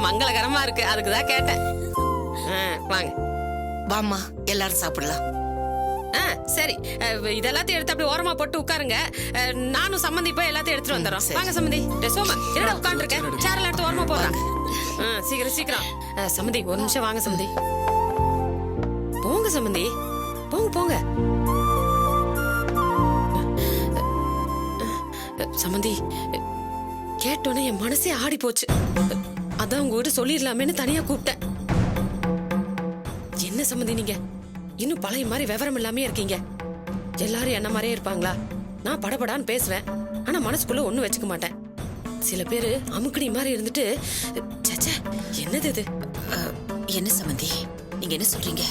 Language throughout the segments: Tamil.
மங்களகரமா இருக்கு, அதுக்குதான் கேட்டேன். வாங்க வாமா, எல்லாரும் சாப்பிடலாம். சரி, இதெல்லாத்தையும் எடுத்து அப்படி ஓரமா போட்டு உட்காருங்க. நானும் சம்மந்தி போய் எல்லாத்தையும் எடுத்துட்டு வந்துடுறோம். வாங்க சம்மந்தி. சோமன் என்னடா உட்காந்துருக்கேன், சேர்ல எடுத்து ஓரமா போறாங்க. சீக்கிரம் சீக்கிரம். சம்மந்தி ஒரு நிமிஷம் வாங்க சம்மந்தி. போங்க சம்மந்தி, போங்க போங்க. சம்மந்தி கேட்டோன்னே என் மனசே ஆடி போச்சு. அதான் உங்க வீட்டு சொல்லிடலாமேன்னு தனியா கூப்பிட்டேன். என்ன சம்மந்தி நீங்க இன்னும் பழைய மாதிரி விவரம் இல்லாமே இருக்கீங்க. எல்லாரும் என்ன மாதிரியே இருப்பாங்களா? நான் படபடான்னு பேசுவேன், ஆனா மனசுக்குள்ள ஒண்ணும் வச்சுக்க மாட்டேன். சில பேரு அமுக்கணி மாதிரி இருந்துட்டு என்னது இது? என்ன சம்மந்தி நீங்க என்ன சொல்றீங்க?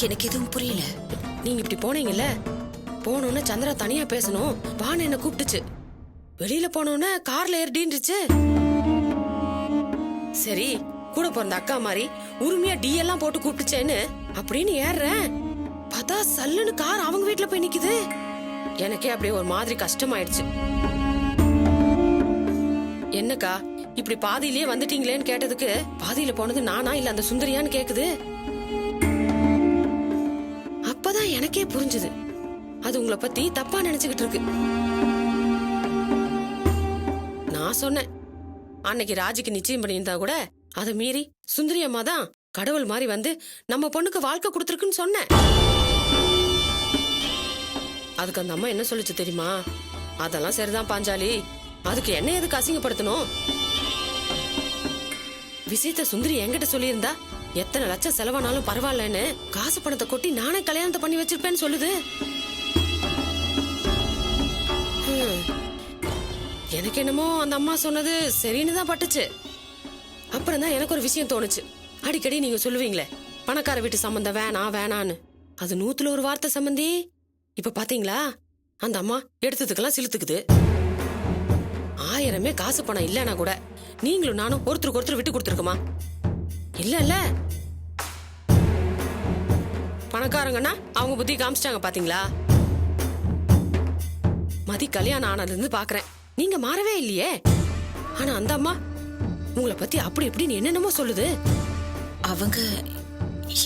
எனக்கு எதுவும் புரியல. நீங்க இப்படி போனீங்கல்ல, போனோன்னு சந்திரா தனியா பேசணும் வான்னு என்ன கூப்பிட்டுச்சு. வெளியில போனோன்னு கார்ல ஏறிடுச்சு. சரி, கூட பிறந்த அக்கா மாதிரி உரிமையா டி எல்லாம் போட்டு கூப்பிட்டுச்சேன்னு அப்படின்னு ஏறுறேன். பார்த்தா சல்லுன்னு கார் அவங்க வீட்டுல போய் நிக்குது. எனக்கே அப்படியே ஒரு மாதிரி கஷ்டமாயிடுச்சு. என்னக்கா இப்படி பாதியிலேயே வந்துட்டீங்களேன்னு கேட்டதுக்கு, பாதியில போனது நானா இல்ல அந்த சுந்தரியான்னு கேக்குது. அப்பதான் எனக்கே புரிஞ்சுது, அது உங்களை பத்தி தப்பா நினைச்சுக்கிட்டு இருக்கு. நான் சொன்னேன், அன்னைக்கு ராஜுக்கு நிச்சயம் பண்ணியிருந்தா கூட அதை மீறி சுந்தரி அம்மா தான் கடவுள் மாதிரி வந்து நம்ம பொண்ணுக்கு வாழ்க்கை கொடுத்துருக்குன்னு சொன்னேன். அதுக்கு அந்த அம்மா என்ன சொல்லுச்சு தெரியுமா? அதெல்லாம் சரிதான் பாஞ்சாலி, அதுக்கு என்ன எதுக்கு அசிங்கப்படுத்தணும்? விஷயத்த சுந்தரி என்கிட்ட சொல்லியிருந்தா எத்தனை லட்சம் செலவானாலும் பரவாயில்லன்னு காசு பணத்தை கொட்டி நானே கல்யாணத்தை பண்ணி வச்சிருப்பேன்னு சொல்லுது. எனக்கு என்னமோ அந்த அம்மா சொன்னது சரின்னு தான் பட்டுச்சு. அப்புறம் தான் எனக்கு ஒரு விஷயம் தோணுச்சு. அடிக்கடி நீங்க சொல்லுவீங்களே பணக்கார வீட்டு சம்பந்தம் வேணாம் வேணான்னு, அது 100ல 1 வார்த்தை சம்பந்தி. இப்ப பாத்தீங்களா, அந்த அம்மா எடுத்ததுக்கெல்லாம் சிலுத்துக்குது. 1000 காசு பணம் இல்லன்னா கூட நீங்களும் நானும் ஒருத்தருக்கு ஒருத்தர் விட்டு கொடுத்துருக்குமா? இல்ல பணக்காரங்கன்னா அவங்க புத்தி காமிச்சிட்டாங்க பாத்தீங்களா? மதி கல்யாணம் ஆனதுல இருந்து பாக்குறேன், நீங்க மாறவே இல்லையே. ஆனா அந்த அம்மா உங்களை பத்தி அப்படி இப்படின்னு என்னென்னமோ சொல்லுது. அவங்க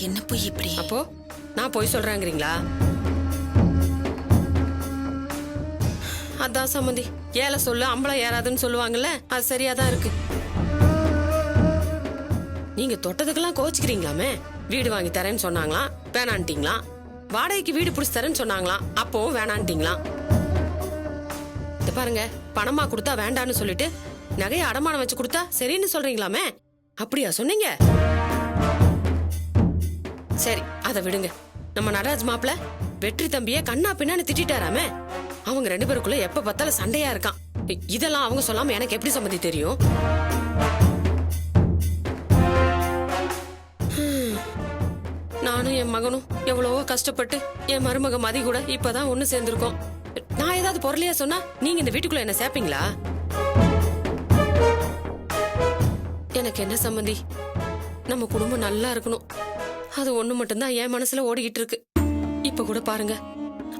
என்ன போய் இப்படி? அப்போ நான் போய் சொல்றேங்கிறீங்களா? அதான் சம்மந்தி, ஏல சொல்லு அம்பளம் ஏறாதுன்னு சொல்லுவாங்கல்ல, அது சரியாதான் இருக்கு. நீங்க தொட்டதுக்கெல்லாம் கோச்சுக்கிறீங்களாமே. வீடு வாங்கி தரேன்னு சொன்னாங்களாம், வேணான்ட்டீங்களாம். வாடகைக்கு வீடு புடிச்சு தரேன்னு சொன்னாங்களாம், அப்பவும் வேணான்ட்டீங்களாம். இத பாருங்க, பணமா கொடுத்தா வேண்டான்னு சொல்லிட்டு நகைய அடமானம் வச்சு கொடுத்தா சரின்னு சொல்றீங்களாமே, அப்படியா சொன்னீங்க? சரி, அதை விடுங்க. நம்ம நடராஜ் மாப்பிள்ள வெற்றி தம்பிய கண்ணா பின்னான்னு திட்டாராமே. அவங்க 2 பேருக்குள்ள எப்ப பார்த்தாலும் சண்டையா இருக்கான். இதெல்லாம் அவங்க சொல்லாம எனக்கு எப்படி சம்மதி தெரியும்? நானும் என் மகனும் எவ்வளவோ கஷ்டப்பட்டு என் மருமக மதி கூட இப்பதான் ஒண்ணு சேர்ந்திருக்கோம். நான் ஏதாவது பொருளையா சொன்னா நீங்க இந்த வீட்டுக்குள்ள என்ன சேர்ப்பீங்களா? எனக்கு என்ன சம்மந்தி, நம்ம குடும்பம் நல்லா இருக்கணும், அது ஒண்ணு மட்டும்தான் என் மனசுல ஓடிக்கிட்டு இருக்கு. இப்ப கூட பாருங்க,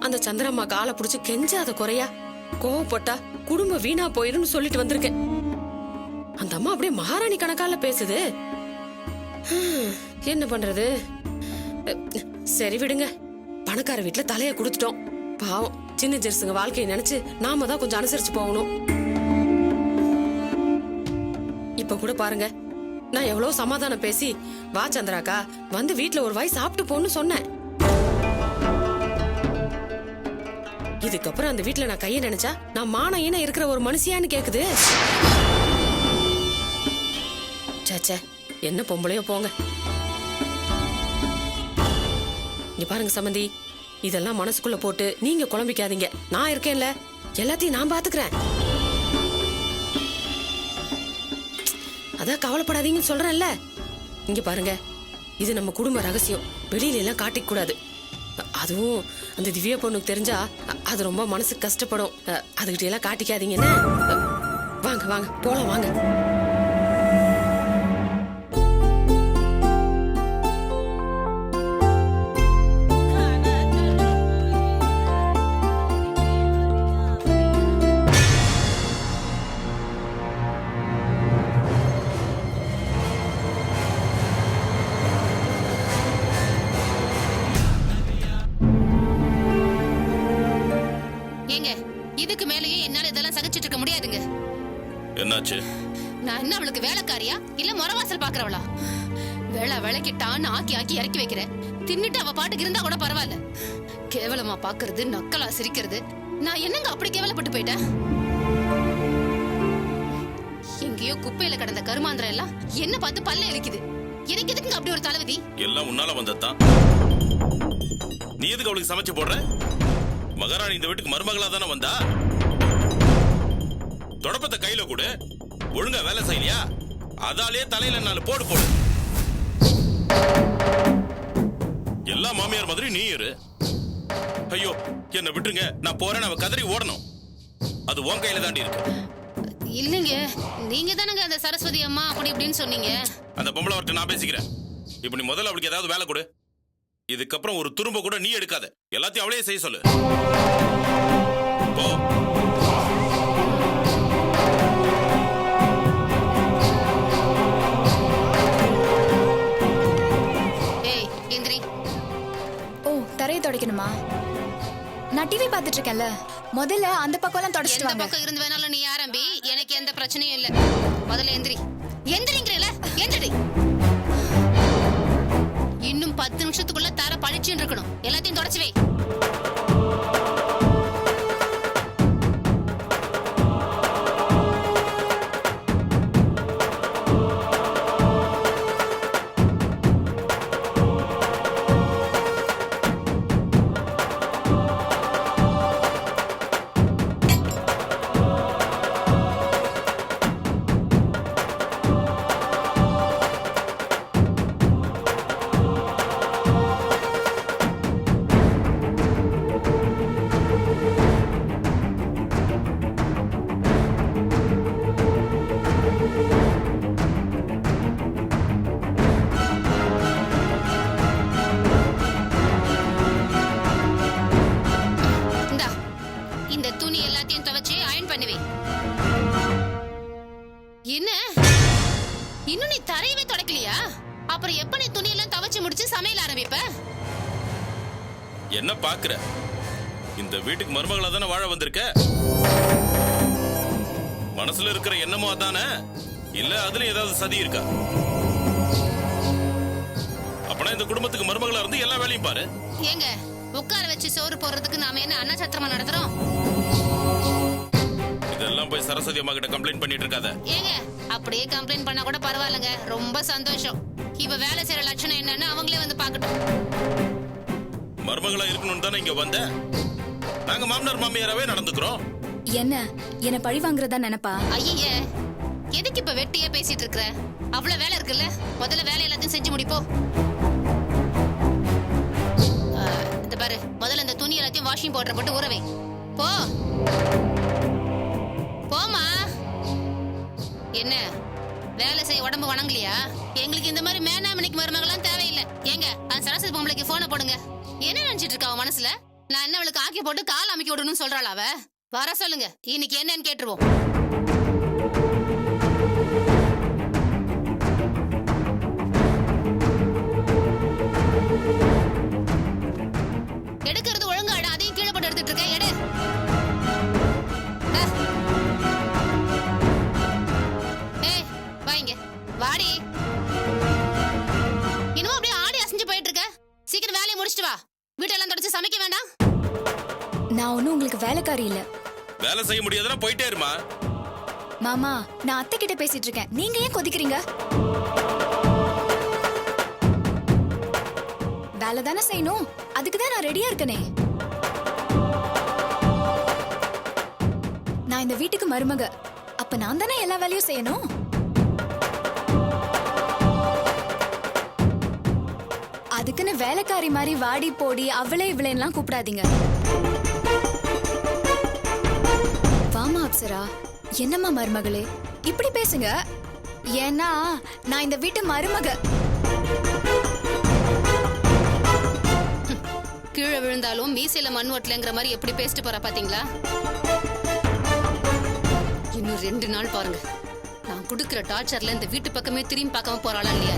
அந்த சந்திரம்மா காலை புடிச்சு கெஞ்சாத குறையா கோவப்பட்டா குடும்பம் வீணா போயிருன்னு சொல்லிட்டு வந்திருக்கேன். அந்த அம்மா அப்படியே மகாராணி கணக்கால பேசுது. என்ன பண்றது? சரி விடுங்க, பணக்கார வீட்டுல தலைய கொடுத்துட்டோம். பாவம் சின்ன ஜெர்சுங்க வாழ்க்கையை நினைச்சு நாம தான் கொஞ்சம் அனுசரிச்சு போகணும். இப்ப கூட பாருங்க, நான் எவ்வளவு சமாதானம் பேசி வா சந்திராக்கா வந்து வீட்டுல ஒரு வாய் சாப்பிட்டு போன்னு சொன்னேன். இதுக்கப்புறம் அந்த வீட்டுல நான் கைய நினைச்சா நான் மான ஈன இருக்கிற ஒரு மனுஷியான்னு கேக்குது. சேச்சே, என்ன பொம்பளையோ போங்க. இங்க பாருங்க சம்மந்தி, இதெல்லாம் மனசுக்குள்ள போட்டு நீங்க குழம்பிக்காதீங்க. நான் இருக்கேன்ல, எல்லாத்தையும் நான் பாத்துக்கிறேன். அதான் கவலைப்படாதீங்கன்னு சொல்றேன்ல. இங்க பாருங்க, இது நம்ம குடும்ப ரகசியம், வெளியில எல்லாம் காட்டிக்க கூடாது. அதுவும் அந்த திவ்யா பொண்ணுக்கு தெரிஞ்சா அது ரொம்ப மனசுக்கு கஷ்டப்படும். அதுகிட்ட எல்லாம் காட்டிக்காதீங்கன்னு. வாங்க வாங்க போலாம் வாங்க. ஏங்க இதுக்கு மேலேயும் என்னால இதெல்லாம் சகிச்சிட்டு இருக்க முடியாதுங்க. என்னாச்சு? நான் என்ன அவளுக்கு வேலைக்காரியா இல்ல முறவாசல் பாக்குறவளா? வேலைக்கு டான்னு ஆக்கி ஆக்கி இறக்கி வைக்கிறேன். தின்னுட்டு அவ பாட்டுக்கு இருந்தா கூட பரவாயில்ல. கேவலமா பாக்குறது, நக்கலா சிரிக்கிறது. நான் என்னங்க அப்படி கேவலப்பட்டு போயிட்டேன்? எங்கேயோ குப்பையில கடந்த கருமாந்திரம் எல்லாம் என்ன பார்த்து பல்ல இழுக்குது. எனக்கு எதுக்குங்க அப்படி ஒரு தலைவிதி? எல்லாம் உன்னால வந்ததுதான். நீ எதுக்கு அவளுக்கு சமைச்சு போடுற? மகாராணி இந்த வீட்டுக்கு மருமகளா தானே வந்தா. தொடப்பத்தை கையில கூட ஒழுங்கா வேலை செய்யலையா? அதாலே தலையில 4 போடு போடு. எல்லா மாமியார் மாதிரி நீ இரு. ஐயோ என்ன விட்டுருங்க, நான் போறேன். அவ கதறி ஓடணும். அது உன் கையில தாண்டி இருக்கு. இல்லங்க, நீங்க தானங்க அந்த சரஸ்வதி அம்மா அப்படி இப்படின்னு சொன்னீங்க. அந்த பொம்பளை வரட்டு நான் பேசிக்கிறேன். இப்ப நீ முதல்ல அவளுக்கு ஏதாவது வேலை கொடு. இதுக்கப்புறம் ஒரு துரும்ப கூட நீ எடுக்காத. எல்லாத்தையும் அவளே செய்ய சொல்லு. போ. ஏய் இந்திரி. ஓ, தரையை துடைக்கணுமா? நான் டிவி பார்த்துட்டு இருக்கேன்ல, முதல்ல அந்த பக்கம்லாம் தொடச்சிட்டு எந்த வாங்க. பக்கம் இருந்து வேணாலும் நீ ஆரம்பி, எனக்கு எந்த பிரச்சனையும் இல்ல. முதல்ல எந்திரி. எந்திரிங்கறல, எந்திரி. இன்னும் 10 நிமிஷத்துக்குள்ள தர பழிச்சுன்னு இருக்கணும். எல்லாத்தையும் தொடச்சு வை. இன்னும் நீ தரையவே தொடக்கலையா? அப்புறம் எப்ப நீ துணி எல்லாம் துவைச்சு முடிச்சு சமையல் ஆரம்பிப்ப? என்ன பாக்குற? இந்த வீட்டுக்கு மருமகளா தானே வாழ வந்திருக்க. மனசுல இருக்கிற எண்ணமோ அதானே? இல்ல அதுல ஏதாவது சதி இருக்கா? அப்பனா இந்த குடும்பத்துக்கு மருமகளா இருந்து எல்லா வேலையும் பாரு. ஏங்க உட்கார வச்சு சோறு போடுறதுக்கு நாம என்ன அண்ணா சத்திரமா நடத்துறோம்? இதெல்லாம் போய் சரஸ்வதி அம்மா கிட்ட கம்ப்ளைண்ட் பண்ணிட்டு இருக்காத. ஏங்க அப்படியே கம்ப்ளைண்ட் பண்ணா கூட பரவாயில்லைங்க, ரொம்ப சந்தோஷம். இவ வேலை செய்யற லட்சணம் என்னன்னு அவங்களே வந்து பாக்கட்டும். மருமகளா இருக்கணும்னு தானே இங்க வந்த. நாங்க மாமனார் மாமியாராவே நடந்துக்கிறோம். என்ன பழி வாங்குறதா நினைப்பா? ஐயே எதுக்கு இப்ப வெட்டியே பேசிட்டு இருக்கற? அவ்வளவு வேலை இருக்குல்ல, முதல்ல வேலை எல்லாத்தையும் செஞ்சு முடிப்போ. இந்த பாரு, முதல்ல இந்த துணி எல்லாத்தையும் வாஷிங் பவுடர் போட்டு ஊற வை. போ போமா. என்ன வேலை செய்ய உடம்பு வணங்கலையா? எங்களுக்கு இந்த மாதிரி மேனாமணிக்கு மருமகள்லாம் தேவையில்லை. ஏங்க அந்த சரஸ்வதி பொம்பளைக்கு போனை போடுங்க. என்ன நினைச்சிட்டு இருக்கா அவ மனசுல? நான் என்ன அவளுக்கு ஆக்கி போட்டு கால் அமைக்க விடணும்னு சொல்றாள் அவ? வர சொல்லுங்க, இன்னைக்கு என்னன்னு கேட்டுருவோம். எடுக்கிறது ஒழுங்கா எடு, அதையும் கீழே போட்டு எடுத்துட்டு இருக்க. எடு. ஏய் வாங்க, வாடி. இன்னும் அப்படியே ஆடி அசைஞ்சு போயிட்டு இருக்க. சீக்கிரம் வேலையை முடிச்சிட்டு வா. வீட்டெல்லாம் தொடச்சு சமைக்க வேண்டாம். நான் ஒன்னும் உங்களுக்கு வேலைக்காரி இல்ல. வேலை செய்ய முடியாதுன்னா போயிட்டே இருமா. மாமா, நான் அத்தை கிட்ட பேசிட்டு இருக்கேன். நீங்க ஏன் கொதிக்கிறீங்க? வேலை தானே செய்யணும், அதுக்குதான் நான் ரெடியா இருக்கனே. நான் இந்த வீட்டுக்கு மருமக, அப்ப நான் தானே எல்லா வேலையும் செய்யணும். அதுக்குன்னு வேலைக்காரி மாதிரி வாடி போடி அவளே இவளேலாம் கூப்பிடாதீங்க. வாமா அப்சரா, என்னம்மா மருமகளே இப்படி பேசுங்க. ஏன்னா நான் இந்த வீட்டு மருமக. கீழே விழுந்தாலும் மீசையில மண் ஓட்டலங்கிற மாதிரி எப்படி பேசிட்டு போறா பாத்தீங்களா? இன்னும் 2 நாள் பாருங்க, நான் குடுக்கிற டார்ச்சர்ல இந்த வீட்டு பக்கமே திரும்பி பார்க்காம போறாளா இல்லையா?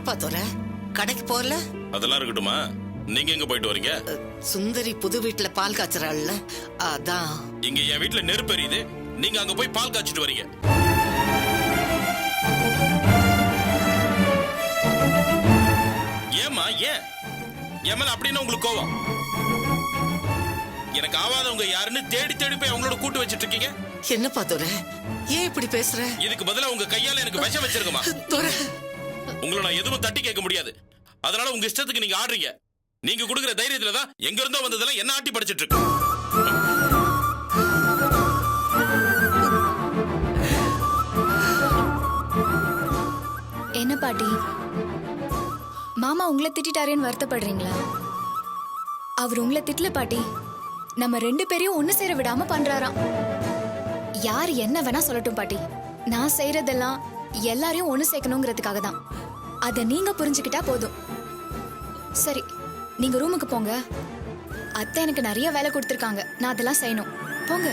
என்னப்பா துறை, கடைக்கு போகல? அதெல்லாம் இருக்கட்டுமா, நீங்க எங்க போயிட்டு வரீங்க? சுந்தரி புது வீட்டுல பால் காய்ச்சறாள்ல, அதான். இங்க என் வீட்டுல நெருப்பு எரியுது, நீங்க அங்க போய் பால் காய்ச்சிட்டு வரீங்க. ஏமா ஏன் என் மேல அப்படின்னு உங்களுக்கு கோவம்? எனக்கு ஆவாதவங்க யாருன்னு தேடி தேடி போய் அவங்களோட கூட்டு வச்சிட்டு இருக்கீங்க. என்னப்பா துறை, ஏன் இப்படி பேசுற? இதுக்கு பதிலா உங்க கையால எனக்கு விஷம் வச்சிருக்கமா? துறை, உங்களை நான் எதுவும் தட்டி கேட்க முடியாது. அதனால உங்க இஷ்டத்துக்கு நீங்க ஆடுறீங்க. நீங்க கொடுக்குற தைரியத்துல தான் எங்க இருந்தோ வந்ததெல்லாம் என்ன ஆட்டி படிச்சிட்டு இருக்கு. என்ன பாட்டி, மாமா உங்களை திட்டாரேன்னு வருத்தப்படுறீங்களா? அவர் உங்களை திட்டல பாட்டி, நம்ம 2 பேரையும் ஒண்ணு சேர விடாம பண்றாராம். யார் என்ன வேணா சொல்லட்டும் பாட்டி, நான் செய்யறதெல்லாம் எல்லாரையும் ஒண்ணு சேர்க்கணுங்கிறதுக்காக தான். அதை நீங்க புரிஞ்சுக்கிட்டா போதும். சரி, நீங்க ரூமுக்கு போங்க. அத்தை எனக்கு நிறைய வேலை கொடுத்துருக்காங்க, நான் அதெல்லாம் செய்யணும். போங்க.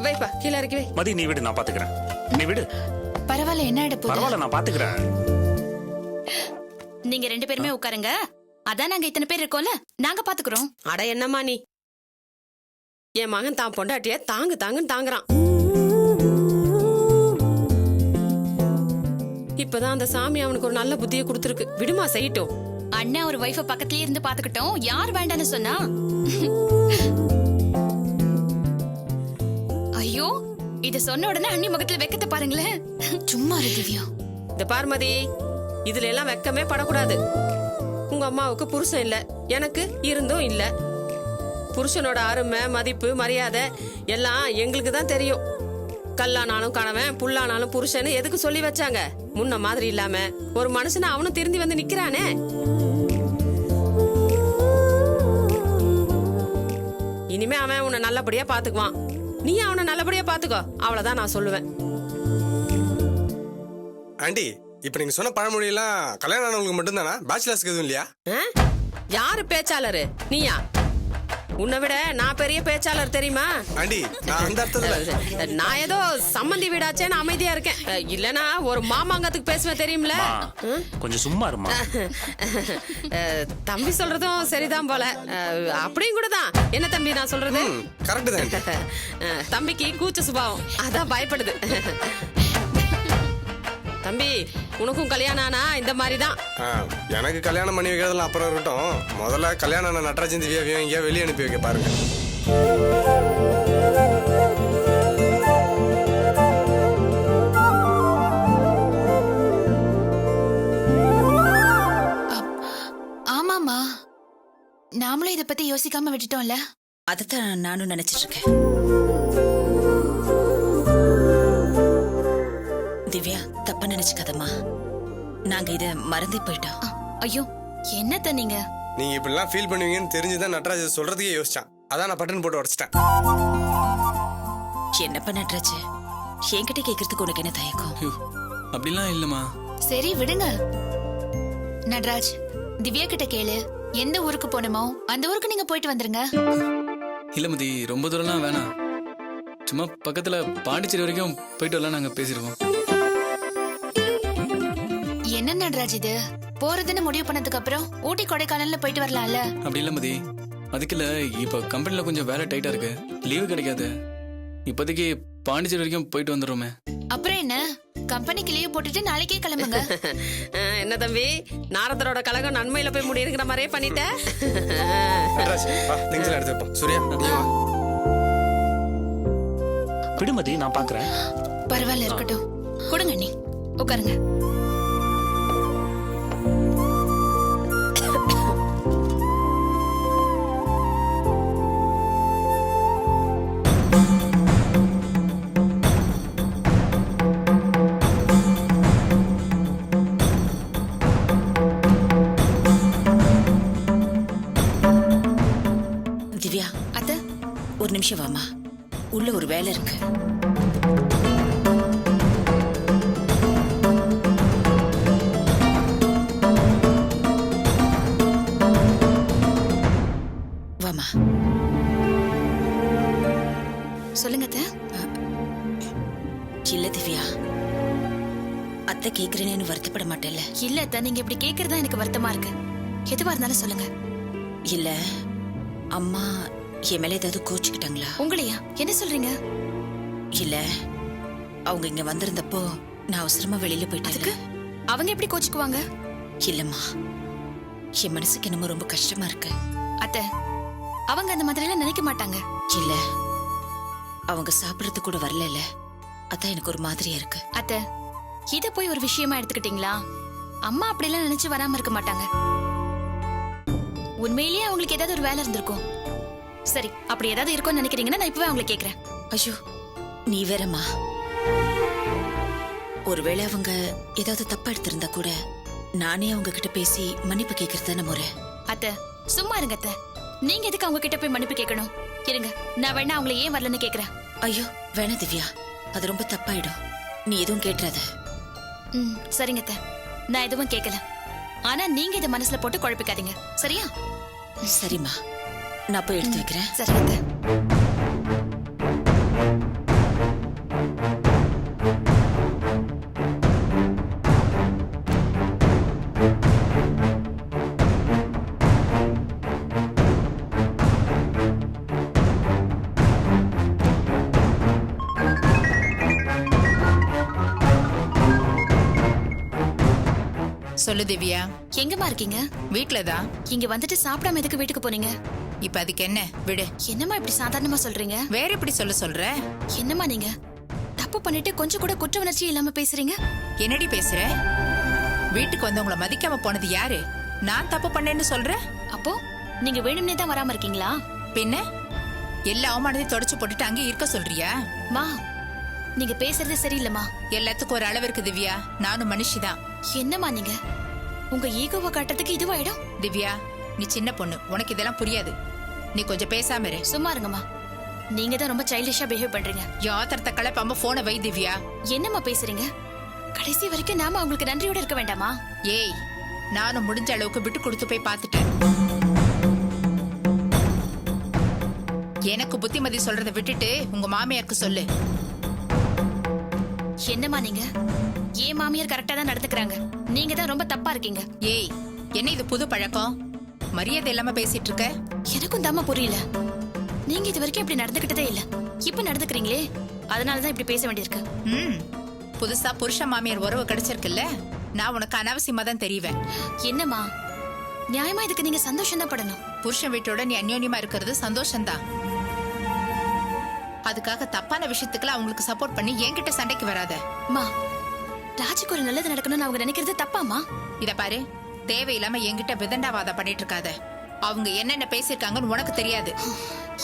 வைப்பா, கீழே இறக்கி வை. மதி, நீ விடு, நான் பாத்துக்கிறேன். நீ விடு. பரவாயில்ல, என்ன எடுப்போம்? பரவாயில்ல, நான் பாத்துக்கிறேன். நீங்க 2 பேருமே உட்காருங்க. அதான் நாங்க இத்தனை பேர் இருக்கோம்ல, நாங்க பாத்துக்கிறோம். அட என்னம்மா நீ, என் மகன் தான் பொண்டாட்டிய தாங்கு தாங்குன்னு தாங்குறான். இப்பதான் அந்த சாமி அவனுக்கு ஒரு நல்ல புத்தியை கொடுத்துருக்கு. விடுமா, செய்யட்டும். அண்ணன் ஒரு வைஃப பக்கத்துலயே இருந்து பாத்துக்கிட்டோம். யார் வேண்டான்னு சொன்னா? ஐயோ, இத சொன்ன உடனே அண்ணி முகத்துல வெக்கத்தை பாருங்களேன். சும்மா இரு திவ்யா. இந்த பார்மதி, இதுல எல்லாம் வெக்கமே படக்கூடாது. உங்க அம்மாவுக்கு புருஷன் இல்ல, எனக்கு இருந்தும் இல்ல. புருஷனோட அருமை, மதிப்பு, மரியாதை எல்லாம் எங்களுக்கு தான் தெரியும். கல்லானாலும் கணவன், புல்லானாலும் புருஷன் எதுக்கு சொல்லி வச்சாங்க? முன்ன மாதிரி இல்லாம ஒரு மனுஷனை அவனும் திருந்தி வந்து நிக்கிறானே. இனிமே அவன் உன்னை நல்லபடியா பாத்துக்குவான், நீ அவனை நல்லபடியா பாத்துக்கோ. அவ்வளவுதான் நான் சொல்லுவேன். ஆண்டி, இப்ப நீங்க சொன்ன பழமொழி எல்லாம் கல்யாணம் ஆனவங்களுக்கு மட்டும்தானா? பேச்சுலர்ஸ்க்கு எதுவும் இல்லையா? யாரு பேச்சாளரு? நீயா? உன்னை விட நான் பெரிய பேச்சாளர் தெரியுமா? ஆண்டி, நான் அந்த அர்த்தத்துல நான் ஏதோ சம்மந்தி வீடாச்சேன்னு அமைதியா இருக்கேன். இல்லனா ஒரு மாமாங்கத்துக்கு பேசுவேன் தெரியும்ல. கொஞ்சம் சும்மா இருமா. தம்பி சொல்றதும் சரிதான் போல. அப்படியும் கூட தான். என்ன தம்பி நான் சொல்றது? கரெக்ட் தான். தம்பிக்கு கூச்ச சுபாவம், அதான் பயப்படுது. தம்பி, உனக்கும் கல்யாணம் ஆனா இந்த மாதிரி தான். எனக்கு கல்யாணம் பண்ணி வைக்கிறதுலாம் அப்புறம் இருக்கட்டும். முதல்ல கல்யாணம் ஆன நடராஜன் திவ்யாவையும் எங்கேயா வெளியே அனுப்பி வைக்க பாருங்க. ஆமாமா, நாமளும் இத பத்தி யோசிக்காம விட்டுட்டோம்ல. அதத்தான் நானும் நினைச்சிட்டு இருக்கேன். திவ்யா, தப்பா நினைச்சுக்காதம்மா. நாங்க இத மறந்தே போயிட்டோம். ஐயோ, என்னத்த நீங்க? நீங்க இப்படிலாம் ஃபீல் பண்ணுவீங்கன்னு தெரிஞ்சுதான் நடராஜ் சொல்றதுக்கே யோசிச்சான். அதான் நான் பட்டன் போட்டு உடச்சிட்டேன். என்னப்பா நட்ராஜ், என்கிட்ட கேக்குறதுக்கு உனக்கு என்ன தயக்கம்? அப்படிலாம் இல்லம்மா. சரி விடுங்க. நட்ராஜ், திவ்யா கிட்ட கேளு. எந்த ஊருக்கு போகணுமோ அந்த ஊருக்கு நீங்க போயிட்டு வந்துருங்க. இல்ல மதி, ரொம்ப தூரம்லாம் வேணாம். சும்மா பக்கத்துல பாண்டிச்சேரி வரைக்கும் போயிட்டு வரலாம், நாங்க பேசிடுவோம். என்ன நட்ராஜ் இது? போறதுன்னு முடிவு பண்ணதுக்கு அப்புறம் ஊட்டி கொடைக்கானல்ல போயிட்டு வரலாம்ல? அப்படி இல்ல மதி, அதுக்குல இப்ப கம்பெனில கொஞ்சம் வேலை டைட்டா இருக்கு, லீவு கிடைக்காது. இப்போதைக்கு பாண்டிச்சேரி வரைக்கும் போயிட்டு வந்துடுறோமே. அப்புறம் என்ன கம்பெனிக்கு லீவ் போட்டுட்டு நாளைக்கே கிளம்புங்க. என்ன தம்பி, நாரதரோட கழகம் நன்மையில போய் முடியிருக்கிற மாதிரியே பண்ணிட்ட. நட்ராஜ் வா திங்ஸ் எடுத்து வைப்போம். சூர்யா நீ வா. விடுமதி, நான் பாக்குறேன். பரவாயில்ல, இருக்கட்டும். கொடுங்க நீ உட்காருங்க. திவ்யா, அத்தை, ஒரு நிமிஷம் வாமா. உள்ள ஒரு வேலை இருக்கு. வாமா. சொல்லுங்க அத்தை. இல்ல திவ்யா, அத்தை கேக்குறேன்னு வருத்தப்பட மாட்டேல்ல? இல்ல அத்தை, நீங்க இப்படி கேக்குறதா எனக்கு வருத்தமா இருக்கு. எதுவா இருந்தாலும் சொல்லுங்க. இல்ல, அம்மா என் மேல ஏதாவது கோச்சுக்கிட்டாங்களா? உங்களையா? என்ன சொல்றீங்க? இல்ல, அவங்க இங்க வந்திருந்தப்போ நான் அவசரமா வெளியில போயிட்டேன். அவங்க எப்படி கோச்சுக்குவாங்க? இல்லம்மா, என் மனசுக்கு என்னமோ ரொம்ப கஷ்டமா இருக்கு. அத்தை, அவங்க அந்த மாதிரி எல்லாம் நினைக்க மாட்டாங்க. இல்ல, அவங்க சாப்பிடறது கூட வரல. அதான் எனக்கு ஒரு மாதிரியா இருக்கு. அத்தை, இத போய் ஒரு விஷயமா எடுத்துக்கிட்டீங்களா? அம்மா அப்படிலாம் நினைச்சு வராம இருக்க மாட்டாங்க. உண்மையிலேயே அவங்களுக்கு ஏதாவது ஒரு வேலை இருந்திருக்கும். சரி, அப்படி ஏதாவது இருக்கும்னு நினைக்கிறீங்கன்னா நான் இப்பவே அவங்களை கேக்குறேன். ஐயோ, நீ வேறம்மா. ஒருவேளை அவங்க ஏதாவது தப்பா எடுத்திருந்தா கூட நானே அவங்க கிட்ட பேசி மன்னிப்பு கேட்கறது தானே முறை. அத்தை, சும்மா இருங்க அத்தை. நீங்க எதுக்கு அவங்க கிட்ட போய் மன்னிப்பு கேட்கணும்? இருங்க, நான் வேணா அவங்களை ஏன் வரலன்னு கேக்குறேன். ஐயோ வேணா திவ்யா, அது ரொம்ப தப்பாயிடும். நீ எதுவும் கேட்டுறாத. சரிங்க அத்தை, நான் எதுவும் கேட்கல. ஆனா நீங்க இதை மனசுல போட்டு குழப்பிக்காதீங்க, சரியா? சரிம்மா, நான் போய் எடுத்து வைக்கிறேன். சரி அத்தை. சொல்லு திவ்யா. எங்கம்மா இருக்கீங்க? வீட்லதான். இங்க வந்துட்டு சாப்பிடாம எதுக்கு வீட்டுக்கு போனீங்க? இப்ப அதுக்கு என்ன, விடு. என்னம்மா இப்படி சாதாரணமா சொல்றீங்க? வேற எப்படி சொல்ற? என்னம்மா நீங்க தப்பு பண்ணிட்டு கொஞ்சம் கூட குற்ற உணர்ச்சி இல்லாம பேசுறீங்க? என்னடி பேசுற? வீட்டுக்கு வந்தவங்கள மதிக்காம போனது யாரு? நான் தப்பு பண்ணேன்னு சொல்றேன். அப்போ நீங்க வேணும்னே தான் வராம இருக்கீங்களா? பின்ன எல்லா அவமானத்தையும் தொடச்சு போட்டுட்டு அங்கே இருக்க சொல்றியா? மா, நீங்க பேசுறது சரியில்லைம்மா. எல்லாத்துக்கும் ஒரு அளவு இருக்கு திவ்யா. நானும் மனுஷிதான். என்னம்மா நீங்க உங்க ஈகோவை காட்டுறதுக்கு இதுவாயிடும். திவ்யா, நீ சின்ன பொண்ணு, உனக்கு இதெல்லாம் புரியாது. நீ கொஞ்சம் பேசாம இரு. சும்மா இருங்கம்மா. நீங்க தான் ரொம்ப சைல்டிஷா பிஹேவ் பண்றீங்க. யாத்திரத்தை கலப்பாம போன வை திவ்யா. என்னம்மா பேசுறீங்க? கடைசி வரைக்கும் நாம அவங்களுக்கு நன்றியோட இருக்க வேண்டாமா? ஏய், நானும் முடிஞ்ச அளவுக்கு விட்டு கொடுத்து போய் பார்த்துட்டேன். எனக்கு புத்திமதி சொல்றதை விட்டுட்டு உங்க மாமியாருக்கு சொல்லு. என்னம்மா நீங்க? ஏன் மாமியார் கரெக்டா தான் நடந்துக்கிறாங்க, நீங்க தான் ரொம்ப தப்பா இருக்கீங்க. ஏய், என்ன இது புது பழக்கம்? மரியாதை இல்லாம பேசிட்டு இருக்க. எனக்கும் தாமா புரியல. நீங்க இது வரைக்கும் இப்படி நடந்துக்கிட்டதே இல்ல, இப்ப நடந்துக்கிறீங்களே, அதனாலதான் இப்படி பேச வேண்டியிருக்கு. புதுசா புருஷ மாமியார் உறவு கிடைச்சிருக்குல்ல, நான் உனக்கு அனாவசியமா தான் தெரிவேன். என்னம்மா, நியாயமா இதுக்கு நீங்க சந்தோஷம் தான் படணும். புருஷன் வீட்டோட நீ அந்யோன்யமா இருக்கிறது சந்தோஷம்தான். அதுக்காக தப்பான விஷயத்துக்குலாம் அவங்களுக்கு சப்போர்ட் பண்ணி என்கிட்ட சண்டைக்கு வராத. மா, ராஜுக்கு ஒரு நல்லது நடக்கணும்னு அவங்க நினைக்கிறது தப்பாமா? இத பாரு, தேவையில்லாம என்கிட்ட விதண்டாவாதம் பண்ணிட்டு இருக்காத. அவங்க என்னென்ன பேசிருக்காங்கன்னு உனக்கு தெரியாது.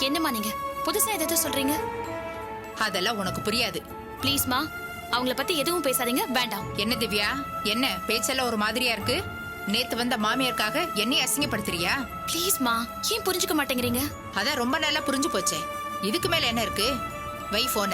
என்னம்மா நீங்க புதுசா ஏதாவது சொல்றீங்க? அதெல்லாம் உனக்கு புரியாது. ப்ளீஸ்மா, அவங்கள பத்தி எதுவும் பேசாதீங்க, வேண்டாம். என்ன திவ்யா, என்ன பேச்செல்லாம் ஒரு மாதிரியா இருக்கு? நேத்து வந்த மாமியாருக்காக என்னைய அசிங்கப்படுத்துறியா? ப்ளீஸ்மா, ஏன் புரிஞ்சுக்க மாட்டேங்கிறீங்க? அதான் ரொம்ப நல்லா புரிஞ்சு போச்சே. இதுக்கு மேல என்ன இருக்கு? வை போன.